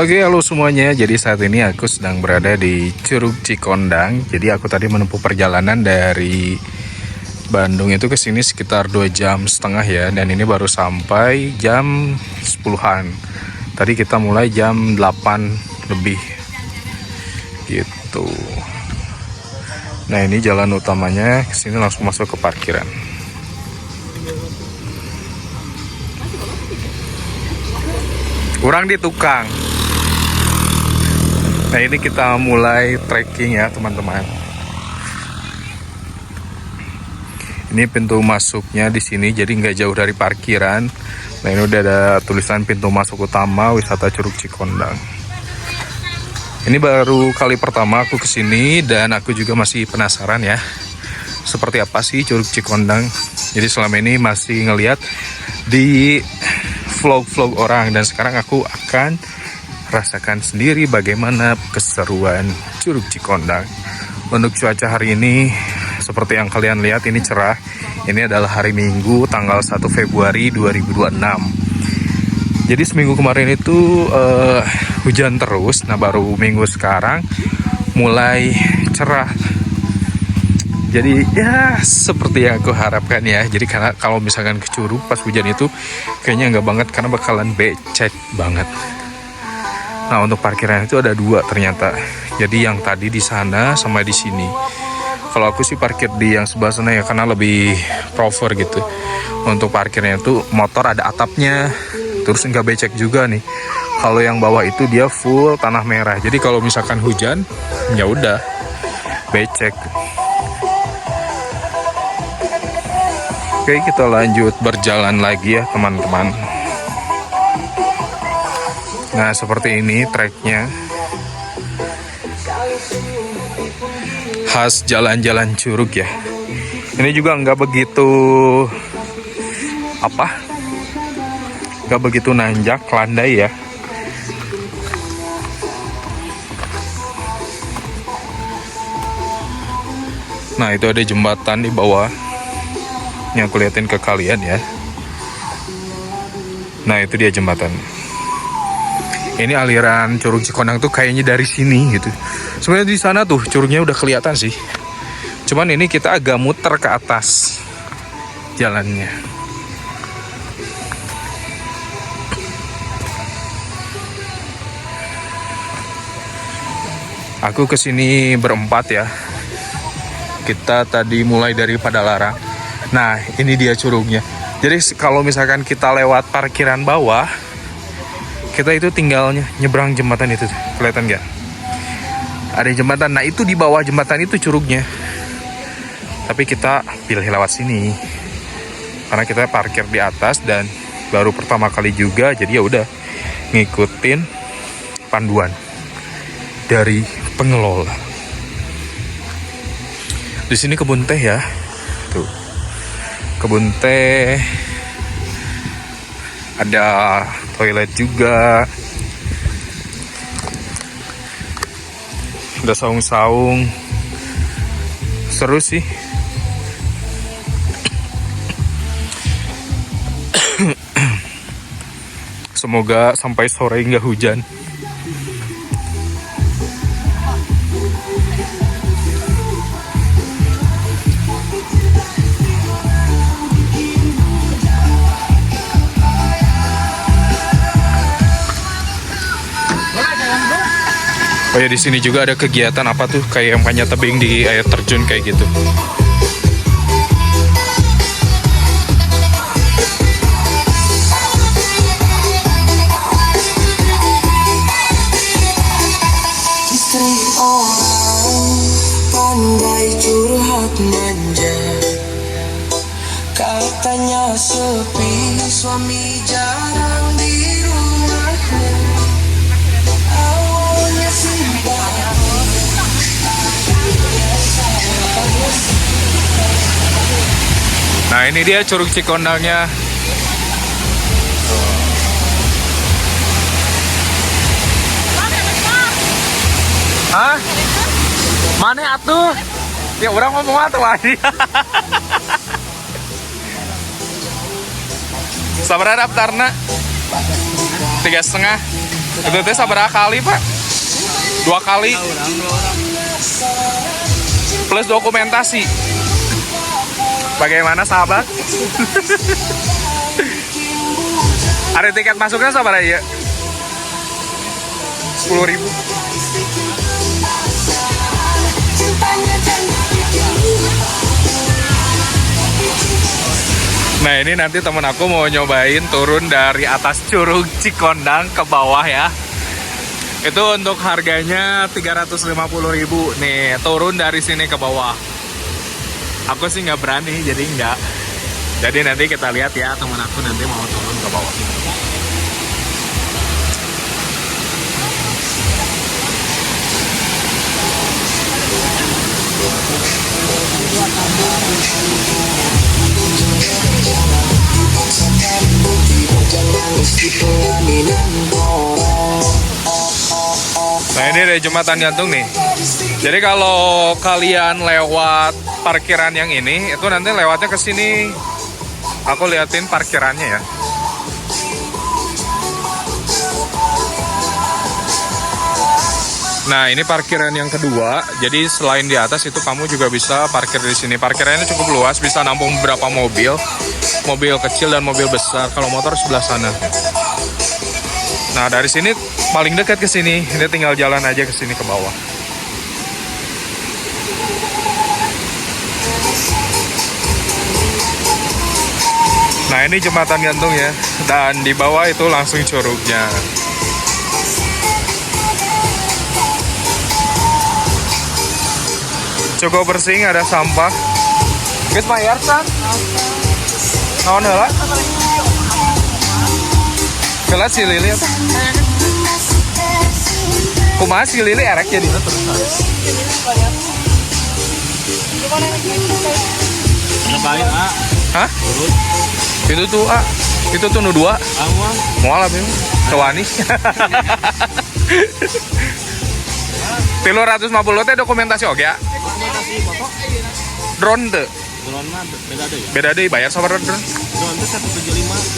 Oke, halo semuanya. Jadi saat ini aku sedang berada di Curug Cikondang. Jadi aku tadi menempuh perjalanan dari Bandung itu ke sini sekitar 2,5 jam ya. Dan ini baru sampai jam 10-an. Tadi kita mulai jam 8 lebih gitu. Nah, ini jalan utamanya, ke sini langsung masuk ke parkiran. Kurang di tukang. Nah, ini kita mulai trekking ya teman-teman. Ini pintu masuknya di sini, jadi nggak jauh dari parkiran. Nah, ini udah ada tulisan pintu masuk utama wisata Curug Cikondang. Ini baru kali pertama aku kesini dan aku juga masih penasaran ya, seperti apa sih Curug Cikondang. Jadi selama ini masih ngelihat di vlog-vlog orang, dan sekarang aku akan rasakan sendiri bagaimana keseruan Curug Cikondang. Untuk cuaca hari ini, seperti yang kalian lihat, ini cerah. Ini adalah hari Minggu, tanggal 1 Februari 2026. Jadi seminggu kemarin itu hujan terus. Nah, baru minggu sekarang mulai cerah. Jadi ya seperti yang aku harapkan ya. Jadi karena kalau misalkan ke Curug pas hujan itu kayaknya nggak banget, karena bakalan becek banget. Nah, untuk parkiran itu ada 2 ternyata. Jadi yang tadi di sana sama di sini. Kalau aku sih parkir di yang sebelah sana ya, karena lebih prefer gitu. Untuk parkirnya itu motor ada atapnya, terus nggak becek juga nih. Kalau yang bawah itu dia full tanah merah. Jadi kalau misalkan hujan, ya udah becek. Oke, kita lanjut berjalan lagi ya teman-teman. Nah, seperti ini treknya. Khas jalan-jalan Curug ya. Ini juga nggak begitu nggak begitu nanjak, landai ya. Nah, itu ada jembatan di bawah yang aku liatin ke kalian ya. Nah, itu dia jembatan. Ini aliran Curug Cikondang tuh kayaknya dari sini gitu. Sebenarnya di sana tuh curugnya udah kelihatan sih. Cuman ini kita agak muter ke atas jalannya. Aku kesini berempat ya. Kita tadi mulai dari Padalarang. Nah, ini dia curugnya. Jadi kalau misalkan kita lewat parkiran bawah, kita itu tinggal nyebrang jembatan itu. Kelihatan nggak? Ada jembatan. Nah, itu di bawah jembatan itu curugnya. Tapi kita pilih lewat sini karena kita parkir di atas dan baru pertama kali juga. Jadi ya udah ngikutin panduan dari pengelola. Di sini kebun teh ya. Tuh. Kebun teh. Ada toilet juga. Ada saung-saung. Seru sih. Semoga sampai sore nggak hujan. Oh ya, di sini juga ada kegiatan apa tuh, kayak yang panjat tebing di air terjun kayak gitu. Istri orang pandai curhat manja, katanya sepi, suami jarang di rumahnya. Nah, ini dia Curug Cikondangnya. Hah? Mana atuh? Ya orang ngomong atuh lagi. Sabar daftarna 3,5. Itu teh sabaraha kali, Pak? 2 kali. Plus dokumentasi. Bagaimana sahabat? Ada tiket masuknya sabaraha ya? 10.000. Nah ini nanti temen aku mau nyobain turun dari atas Curug Cikondang ke bawah ya. Itu untuk harganya 350.000 nih, turun dari sini ke bawah. Aku sih nggak berani, jadi nggak. Jadi nanti kita lihat ya, temen aku nanti mau turun ke bawah. Nah ini dari jembatan gantung nih. Jadi kalau kalian lewat parkiran yang ini, itu nanti lewatnya ke sini. Aku liatin parkirannya ya. Nah ini parkiran yang kedua. Jadi selain di atas itu kamu juga bisa parkir di sini. Parkirannya cukup luas, bisa nampung beberapa mobil, mobil kecil dan mobil besar. Kalau motor sebelah sana. Nah dari sini paling dekat ke sini. Ini tinggal jalan aja ke sini ke bawah. Nah ini jembatan gantung ya. Dan di bawah itu langsung curugnya. Cukup bersih, nggak ada sampah. Guys, bayar kan? Naon heula? Heula si Lili apa? Kumaha si Lili erek jadi terus. Ngapain, A? Hah? Itu tuh A. Itu tuh nu 2. Moal apa? Tewani. 350 teh dokumentasi oke ya? Drone teh. Drone mah beda deh ya. Beda deh, bayar sama drone. Drone teh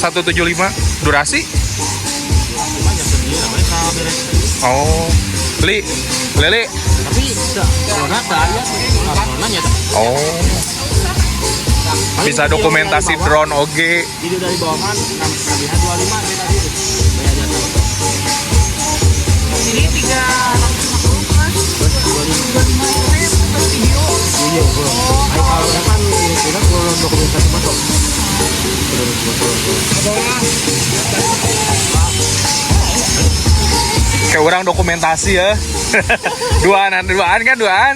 175. Durasi? Banyak sedia, namanya sama beres. Oh. Lili. Tapi drone ada ya, drone nya. Oh. Bisa dokumentasi drone oge. Video dari bawah mah kelebihan 25 tadi. Bayar jasa. Ini 350 kan? 25 video. Iya, bro. Kalau kan kita kalau dokumentasi masuk. Kayak orang dokumentasi ya. duaan kan duaan.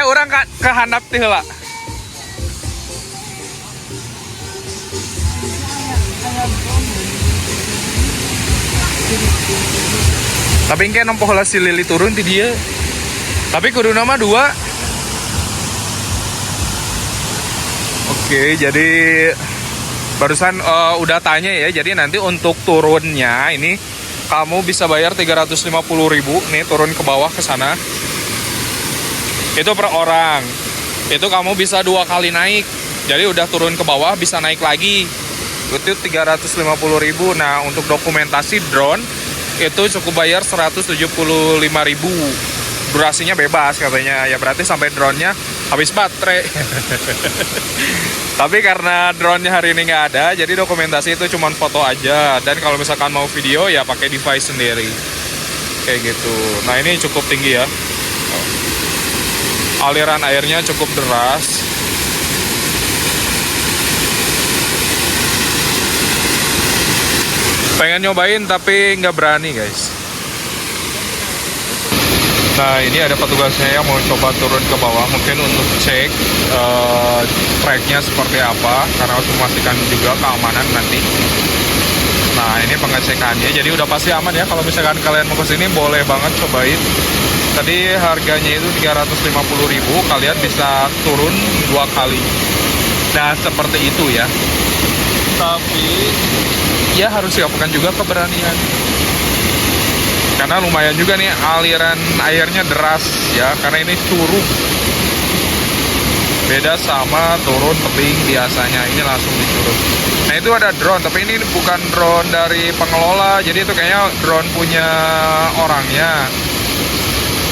Orang ke handap teh heula. Tapi engke nempoh heula si Lili turun ti dia. Tapi kudu nama 2. Oke, jadi barusan udah tanya ya. Jadi nanti untuk turunnya ini kamu bisa bayar 350.000 nih turun ke bawah ke sana. Itu per orang. Itu kamu bisa 2 kali naik. Jadi udah turun ke bawah bisa naik lagi. Itu 350.000. Nah, untuk dokumentasi drone itu cukup bayar 175.000. Durasinya bebas katanya. Ya berarti sampai drone-nya habis baterai. Tapi karena drone-nya hari ini nggak ada, jadi dokumentasi itu cuma foto aja. Dan kalau misalkan mau video ya pakai device sendiri. Kayak gitu. Nah, ini cukup tinggi ya. Aliran airnya cukup deras. Pengen nyobain tapi nggak berani guys. Nah ini ada petugasnya yang mau coba turun ke bawah. Mungkin untuk cek tracknya seperti apa. Karena harus memastikan juga keamanan nanti. Nah ini pengecekannya. Jadi udah pasti aman ya. Kalau misalkan kalian mau kesini boleh banget cobain. Tadi harganya itu 350.000, kalian bisa turun 2 kali. Nah, seperti itu ya. Tapi ya harus siapkan juga keberanian. Karena lumayan juga nih aliran airnya deras ya, karena ini curug. Beda sama turun tebing biasanya, ini langsung di Curug. Nah itu ada drone, tapi ini bukan drone dari pengelola, jadi itu kayaknya drone punya orangnya.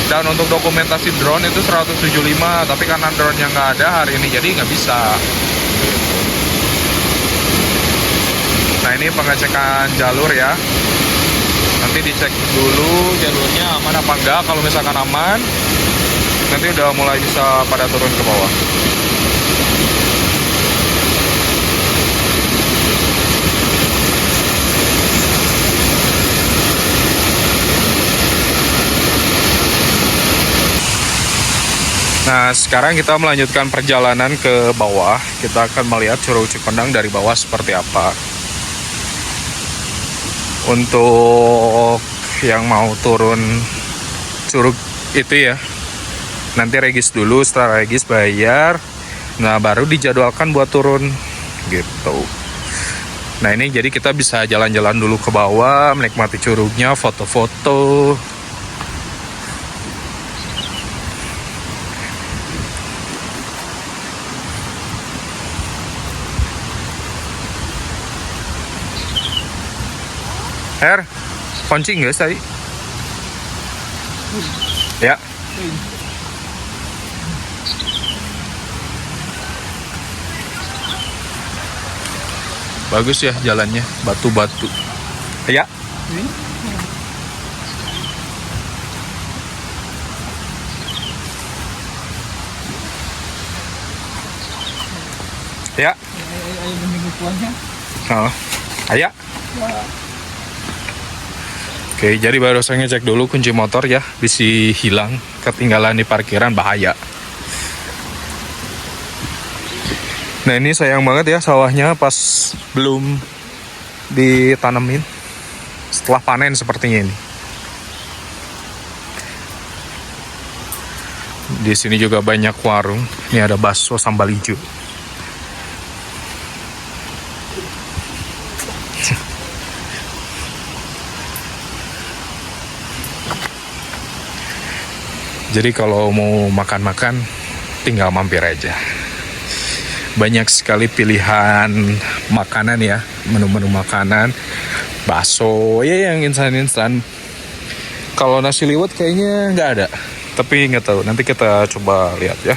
Dan untuk dokumentasi drone itu 175, tapi karena drone-nya nggak ada hari ini, jadi nggak bisa. Nah ini pengecekan jalur ya. Nanti dicek dulu jalurnya aman apa enggak. Kalau misalkan aman, nanti udah mulai bisa pada turun ke bawah. Nah, sekarang kita melanjutkan perjalanan ke bawah. Kita akan melihat Curug Cikondang dari bawah seperti apa. Untuk yang mau turun curug itu ya, nanti regis dulu, setelah regis bayar. Nah, baru dijadwalkan buat turun gitu. Nah, ini jadi kita bisa jalan-jalan dulu ke bawah, menikmati curugnya, foto-foto. Her, kunci nggak tadi? Ya. Bagus ya jalannya, batu-batu. Ya. Ya. Oh. Ayak. Oke, jadi baru saya ngecek dulu kunci motor ya, bisa hilang, ketinggalan di parkiran, bahaya. Nah ini sayang banget ya sawahnya pas belum ditanemin, setelah panen sepertinya ini. Di sini juga banyak warung, ini ada bakso sambal hijau. Jadi kalau mau makan-makan, tinggal mampir aja. Banyak sekali pilihan makanan ya, menu-menu makanan, bakso, ya yang instan-instan. Kalau nasi liwet kayaknya nggak ada, tapi nggak tahu. Nanti kita coba lihat ya.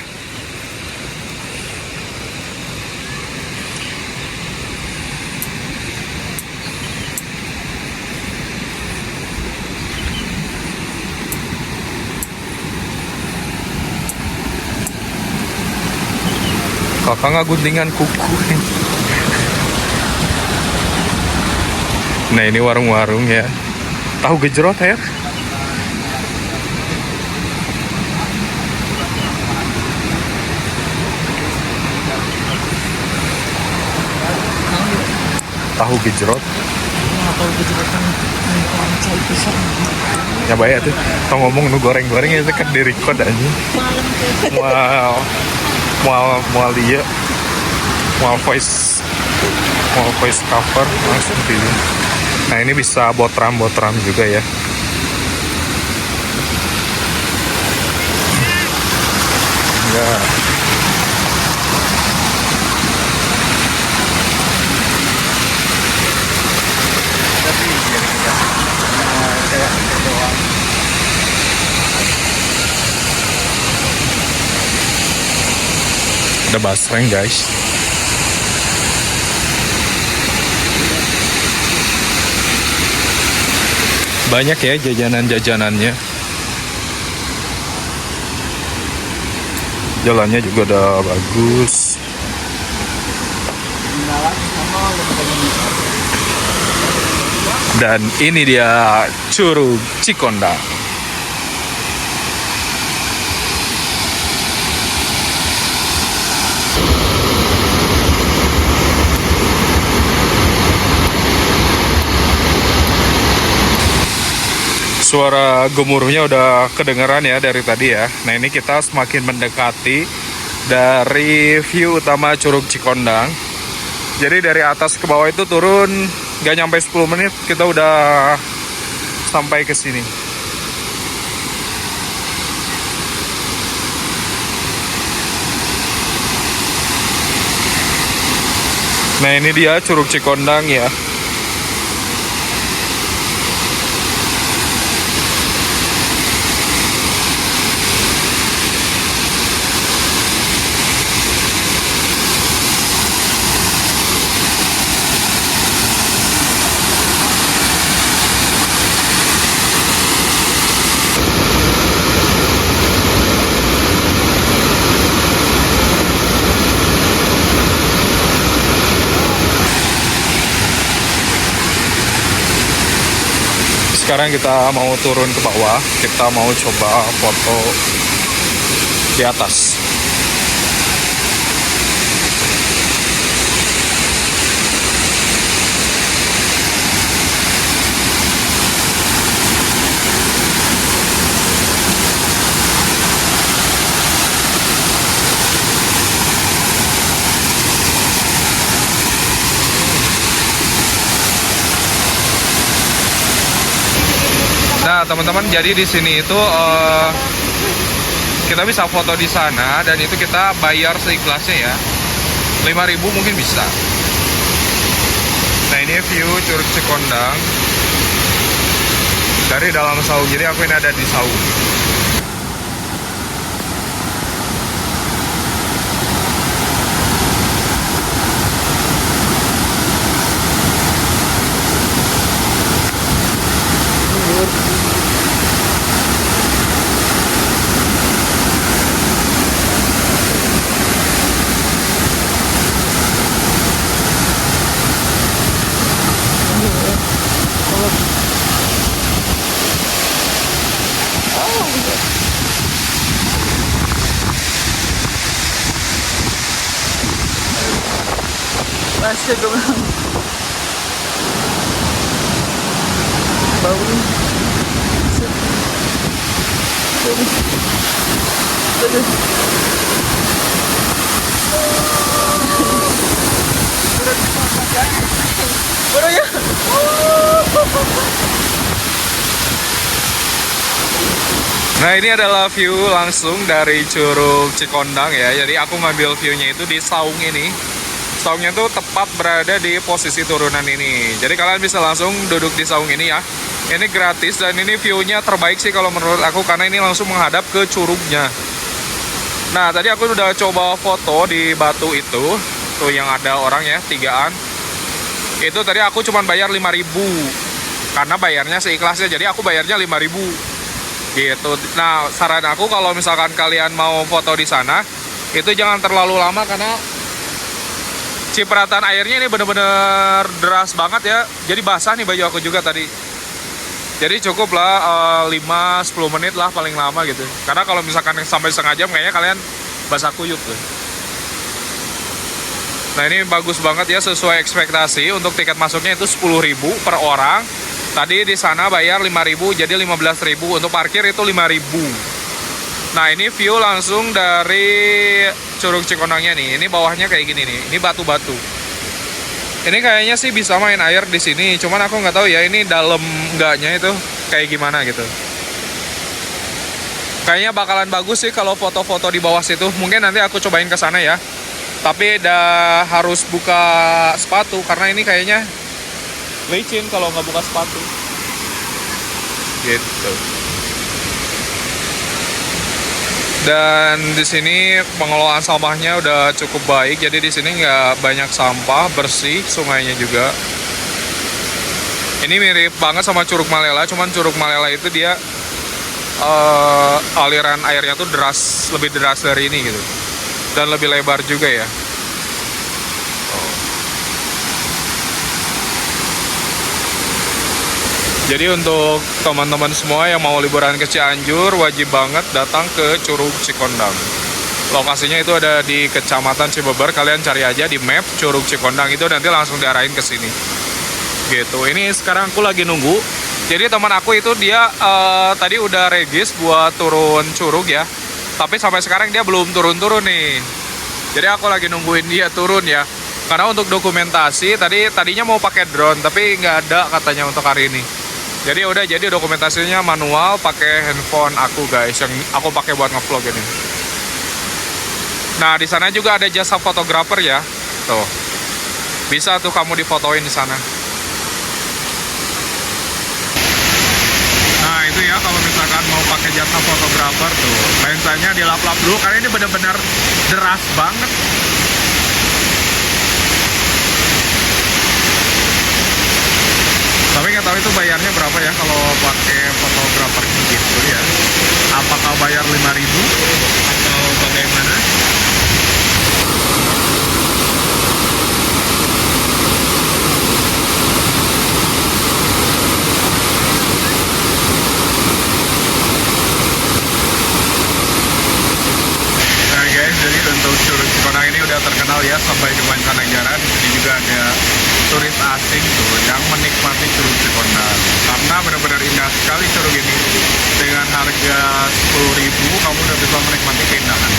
Kakak nggak guntingan kuku. Nah ini warung-warung ya. Tahu gejrot ya? Tahu gejrot? Ya baik tuh. Tau ngomong nu goreng-goreng itu kan di record aja. Wow. Mual dia, mual voice cover langsung pilih. Nah ini bisa botram juga ya. Enggak. Ada basreng guys. Banyak ya jajanan-jajanannya. Jalannya juga udah bagus. Dan ini dia Curug Cikondang. Suara gemuruhnya udah kedengeran ya dari tadi ya. Nah ini kita semakin mendekati dari view utama Curug Cikondang. Jadi dari atas ke bawah itu turun gak nyampe 10 menit kita udah sampai ke sini. Nah ini dia Curug Cikondang ya. Sekarang kita mau turun ke bawah, kita mau coba foto di atas. Nah teman-teman, jadi di sini itu kita bisa foto di sana dan itu kita bayar seikhlasnya ya, 5.000 mungkin bisa. Nah ini view Curug Cikondang dari dalam saung. Jadi aku ini ada di saung. Masih gue bilang bau. Baru ya. Nah ini adalah view langsung dari Curug Cikondang ya. Jadi aku ngambil view-nya itu di saung ini. Saungnya tuh tepat berada di posisi turunan ini. Jadi kalian bisa langsung duduk di saung ini ya. Ini gratis dan ini view-nya terbaik sih kalau menurut aku, karena ini langsung menghadap ke curugnya. Nah tadi aku udah coba foto di batu itu, tuh yang ada orang ya, 3-an. Itu tadi aku cuma bayar 5.000 karena bayarnya seikhlasnya. Jadi aku bayarnya 5.000 gitu. Nah saran aku kalau misalkan kalian mau foto di sana, itu jangan terlalu lama karena cipratan airnya ini bener-bener deras banget ya. Jadi basah nih baju aku juga tadi. Jadi cukup lah 5-10 menit lah paling lama gitu. Karena kalau misalkan sampai setengah jam kayaknya kalian basah kuyup tuh. Nah ini bagus banget ya, sesuai ekspektasi. Untuk tiket masuknya itu 10.000 per orang. Tadi di sana bayar 5.000 jadi 15.000. Untuk parkir itu 5.000. Nah ini view langsung dari Curug Cikondangnya nih. Ini bawahnya kayak gini nih. Ini batu-batu. Ini kayaknya sih bisa main air di sini. Cuman aku nggak tahu ya ini dalam enggaknya itu kayak gimana gitu. Kayaknya bakalan bagus sih kalau foto-foto di bawah situ. Mungkin nanti aku cobain ke sana ya. Tapi udah harus buka sepatu karena ini kayaknya licin kalau nggak buka sepatu. Gitu. Dan di sini pengelolaan sampahnya udah cukup baik, jadi di sini nggak banyak sampah, bersih sungainya juga. Ini mirip banget sama Curug Malela, cuman Curug Malela itu dia aliran airnya tuh deras, lebih deras dari ini gitu, dan lebih lebar juga ya. Jadi untuk teman-teman semua yang mau liburan ke Cianjur, wajib banget datang ke Curug Cikondang. Lokasinya itu ada di Kecamatan Cibeber. Kalian cari aja di map Curug Cikondang itu, nanti langsung diarahin ke sini. Gitu. Ini sekarang aku lagi nunggu. Jadi teman aku itu dia tadi udah regis buat turun curug ya. Tapi sampai sekarang dia belum turun-turun nih. Jadi aku lagi nungguin dia turun ya. Karena untuk dokumentasi tadinya mau pakai drone, tapi nggak ada katanya untuk hari ini. Jadi udah, jadi dokumentasinya manual pakai handphone aku guys, yang aku pakai buat ngevlog ini. Nah di sana juga ada jasa fotografer ya, tuh. Bisa tuh kamu difotoin di sana. Nah itu ya kalau misalkan mau pakai jasa fotografer tuh lensanya dilap-lap dulu karena ini benar-benar deras banget. Tapi nggak tahu itu bayarnya berapa ya kalau pakai fotografer gitu ya. Apakah bayar 5.000 atau bagaimana? Nah guys, jadi untuk Curug Cikonang ini udah terkenal ya sampai ke mancanegara. Di sini juga ada turis asing tuh yang menikmati Curug Cikonang karena benar-benar indah sekali curug ini. Dengan harga 10.000 kamu udah bisa menikmati keindahan.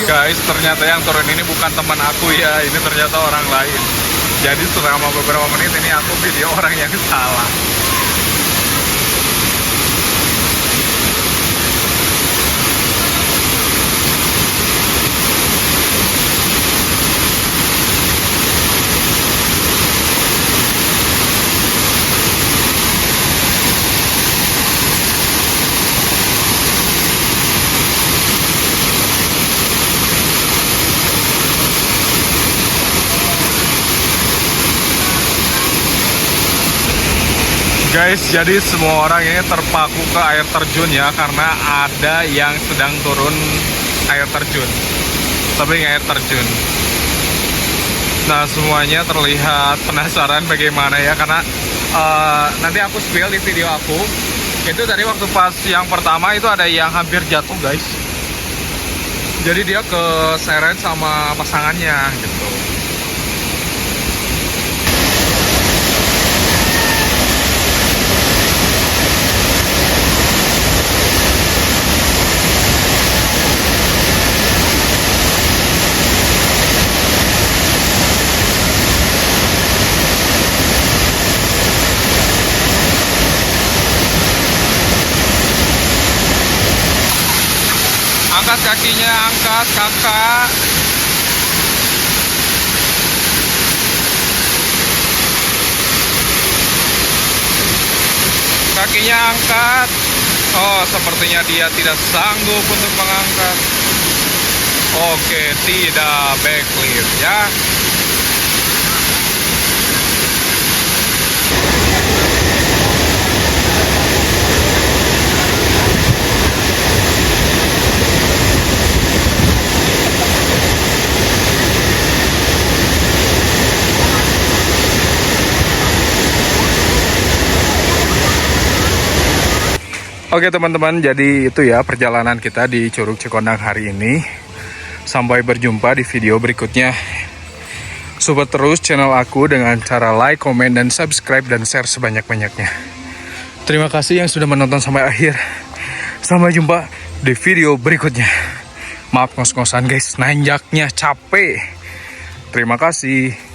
Guys, ternyata yang turun ini bukan teman aku ya, ini ternyata orang lain. Jadi selama beberapa menit ini aku video orang yang salah. Guys, jadi semua orang ini terpaku ke air terjun ya, karena ada yang sedang turun air terjun, tapi air terjun. Nah, semuanya terlihat penasaran bagaimana ya, karena nanti aku spill di video aku. Itu tadi waktu pas yang pertama itu ada yang hampir jatuh guys. Jadi dia keseret sama pasangannya gitu. angkat kakinya, angkat kakak. Kakinya angkat. Oh, sepertinya dia tidak sanggup untuk mengangkat. Oke, tidak backlift ya. Oke teman-teman, jadi itu ya perjalanan kita di Curug Cikondang hari ini. Sampai berjumpa di video berikutnya. Support terus channel aku dengan cara like, komen, dan subscribe, dan share sebanyak-banyaknya. Terima kasih yang sudah menonton sampai akhir. Sampai jumpa di video berikutnya. Maaf ngos-ngosan guys, nanjaknya capek. Terima kasih.